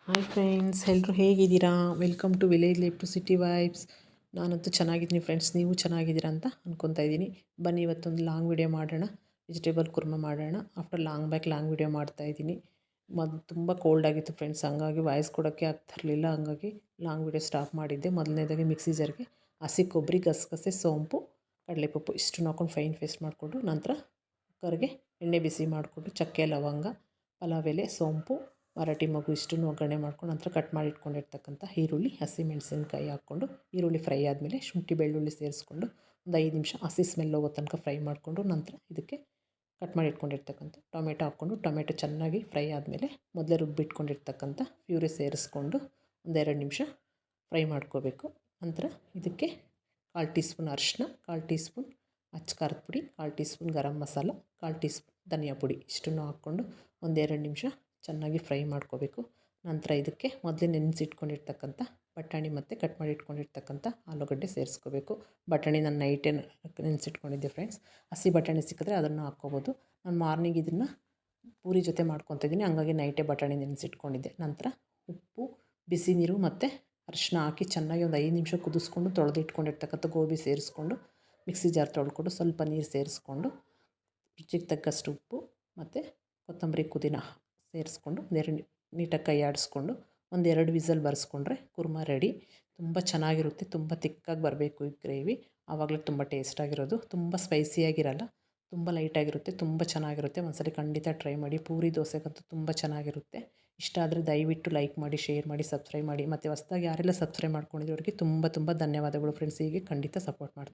Hi friends, ಎಲ್ಲರೂ ಹೇಗಿದ್ದೀರಾ? Welcome to village life to city vibes. ನಾನಂತೂ ಚೆನ್ನಾಗಿದ್ದೀನಿ ಫ್ರೆಂಡ್ಸ್, ನೀವು ಚೆನ್ನಾಗಿದ್ದೀರಾ ಅಂತ ಅಂದ್ಕೊತಾ ಇದ್ದೀನಿ. ಬನ್ನಿ ಇವತ್ತೊಂದು ಲಾಂಗ್ ವಿಡಿಯೋ ಮಾಡೋಣ. ವೆಜಿಟೇಬಲ್ ಕುರ್ಮ ಮಾಡೋಣ. ಆಫ್ಟರ್ ಲಾಂಗ್ ವಿಡಿಯೋ ಮಾಡ್ತಾಯಿದ್ದೀನಿ. ತುಂಬ ಕೋಲ್ಡ್ ಆಗಿತ್ತು ಫ್ರೆಂಡ್ಸ್, ಹಂಗಾಗಿ ವಾಯ್ಸ್ ಕೊಡೋಕ್ಕೆ ಆಗ್ತಿರಲಿಲ್ಲ. ಹಂಗಾಗಿ ಲಾಂಗ್ ವಿಡಿಯೋ ಸ್ಟಾಪ್ ಮಾಡಿದ್ದೆ. ಮೊದಲನೇದಾಗಿ ಮಿಕ್ಸಿ ಜಾರ್ಗೆ ಹಸಿ ಕೊಬ್ಬರಿ, ಗಸಗಸೆ, ಸೋಂಪು, ಕಡಲೆಪಪ್ಪು ಇಷ್ಟನ್ನು ಹಾಕೊಂಡು ಫೈನ್ ಪೇಸ್ಟ್ ಮಾಡಿಕೊಂಡು, ನಂತರ ಕುಕ್ಕರ್ಗೆ ಎಣ್ಣೆ ಬಿಸಿ ಮಾಡಿಕೊಂಡು ಚಕ್ಕೆ, ಲವಂಗ, ಪಲಾವ್ ಎಲೆ, ಸೋಂಪು, ಮರಾಠಿ ಮಗು ಇಷ್ಟನ್ನು ಒಗ್ಗರಣೆ ಮಾಡ್ಕೊಂಡು, ನಂತರ ಕಟ್ ಮಾಡಿ ಇಟ್ಕೊಂಡಿರ್ತಕ್ಕಂಥ ಈರುಳ್ಳಿ, ಹಸಿಮೆಣಸಿನ್ಕಾಯಿ ಹಾಕ್ಕೊಂಡು, ಈರುಳ್ಳಿ ಫ್ರೈ ಆದಮೇಲೆ ಶುಂಠಿ ಬೆಳ್ಳುಳ್ಳಿ ಸೇರಿಸ್ಕೊಂಡು ಒಂದು 5 ನಿಮಿಷ ಹಸಿ ಸ್ಮೆಲ್ ಹೋಗೋ ತನಕ ಫ್ರೈ ಮಾಡಿಕೊಂಡು, ನಂತರ ಇದಕ್ಕೆ ಕಟ್ ಮಾಡಿ ಇಟ್ಕೊಂಡಿರ್ತಕ್ಕಂಥ ಟೊಮೆಟೊ ಹಾಕ್ಕೊಂಡು, ಟೊಮೆಟೊ ಚೆನ್ನಾಗಿ ಫ್ರೈ ಆದಮೇಲೆ ಮೊದಲೇ ರುಬ್ಬಿಟ್ಕೊಂಡಿರ್ತಕ್ಕಂಥ ಪ್ಯೂರಿ ಸೇರಿಸ್ಕೊಂಡು ಒಂದು 2 ನಿಮಿಷ ಫ್ರೈ ಮಾಡ್ಕೋಬೇಕು. ನಂತರ ಇದಕ್ಕೆ 1/4 ಟೀ ಸ್ಪೂನ್ ಅರಿಶಿನ, 1/4 ಟೀ ಸ್ಪೂನ್ ಅಚ್ಚ ಖಾರದ ಪುಡಿ, 1/4 tea spoon garam masala, 1/4 tea spoon ಧನಿಯಾ ಪುಡಿ ಇಷ್ಟನ್ನು ಹಾಕ್ಕೊಂಡು ಒಂದು 2 ನಿಮಿಷ ಚೆನ್ನಾಗಿ ಫ್ರೈ ಮಾಡ್ಕೋಬೇಕು. ನಂತರ ಇದಕ್ಕೆ ಮೊದಲೇ ನೆನೆಸಿಟ್ಕೊಂಡಿರ್ತಕ್ಕಂಥ ಬಟಾಣಿ ಮತ್ತು ಕಟ್ ಮಾಡಿ ಇಟ್ಕೊಂಡಿರ್ತಕ್ಕಂಥ ಆಲೂಗಡ್ಡೆ ಸೇರಿಸ್ಕೋಬೇಕು. ಬಟಾಣಿ ನಾನು ನೈಟೇ ನೆನೆಸಿಟ್ಕೊಂಡಿದ್ದೆ ಫ್ರೆಂಡ್ಸ್. ಹಸಿ ಬಟಾಣಿ ಸಿಕ್ಕಿದ್ರೆ ಅದನ್ನು ಹಾಕ್ಕೋಬೋದು. ನಾನು ಮಾರ್ನಿಂಗ್ ಇದನ್ನು ಪೂರಿ ಜೊತೆ ಮಾಡ್ಕೊತಾ ಇದ್ದೀನಿ, ಹಂಗಾಗಿ ನೈಟೇ ಬಟಾಣಿ ನೆನೆಸಿಟ್ಕೊಂಡಿದ್ದೆ. ನಂತರ ಉಪ್ಪು, ಬಿಸಿ ನೀರು ಮತ್ತು ಅರಿಶಿನ ಹಾಕಿ ಚೆನ್ನಾಗಿ ಒಂದು 5 ನಿಮಿಷ ಕುದಿಸ್ಕೊಂಡು, ತೊಳೆದಿಟ್ಕೊಂಡಿರ್ತಕ್ಕಂಥ ಗೋಬಿ ಸೇರಿಸ್ಕೊಂಡು, ಮಿಕ್ಸಿ ಜಾರ್ ತೊಳ್ಕೊಂಡು ಸ್ವಲ್ಪ ನೀರು ಸೇರಿಸ್ಕೊಂಡು, ರುಚಿಗೆ ತಕ್ಕಷ್ಟು ಉಪ್ಪು ಮತ್ತು ಕೊತ್ತಂಬರಿ, ಪುದೀನ ಸೇರಿಸ್ಕೊಂಡು ನೀಟಾಗಿ ಕೈ ಆಡಿಸ್ಕೊಂಡು ಒಂದು 2 ವಿಸಲ್ ಬರೆಸ್ಕೊಂಡ್ರೆ ಕುರ್ಮ ರೆಡಿ. ತುಂಬ ಚೆನ್ನಾಗಿರುತ್ತೆ. ತುಂಬ ತಿಕ್ಕಾಗಿ ಬರಬೇಕು ಈ ಗ್ರೇವಿ, ಆವಾಗಲೇ ತುಂಬ ಟೇಸ್ಟಾಗಿರೋದು. ತುಂಬ ಸ್ಪೈಸಿಯಾಗಿರಲ್ಲ, ತುಂಬ ಲೈಟಾಗಿರುತ್ತೆ, ತುಂಬ ಚೆನ್ನಾಗಿರುತ್ತೆ. ಒಂದ್ಸರಿ ಖಂಡಿತ ಟ್ರೈ ಮಾಡಿ. ಪೂರಿ ದೋಸೆಗಂತೂ ತುಂಬ ಚೆನ್ನಾಗಿರುತ್ತೆ. ಇಷ್ಟ ಆದರೆ ದಯವಿಟ್ಟು ಲೈಕ್ ಮಾಡಿ, ಶೇರ್ ಮಾಡಿ, ಸಬ್ಸ್ಕ್ರೈಬ್ ಮಾಡಿ. ಮತ್ತು ಹೊಸ್ದಾಗಿ ಯಾರೆಲ್ಲ ಸಬ್ಸ್ಕ್ರೈಬ್ ಮಾಡ್ಕೊಂಡಿದ್ರು ಅವರಿಗೆ ತುಂಬ ಧನ್ಯವಾದಗಳು ಫ್ರೆಂಡ್ಸ್. ಹೀಗೆ ಖಂಡಿತ ಸಪೋರ್ಟ್ ಮಾಡಿ.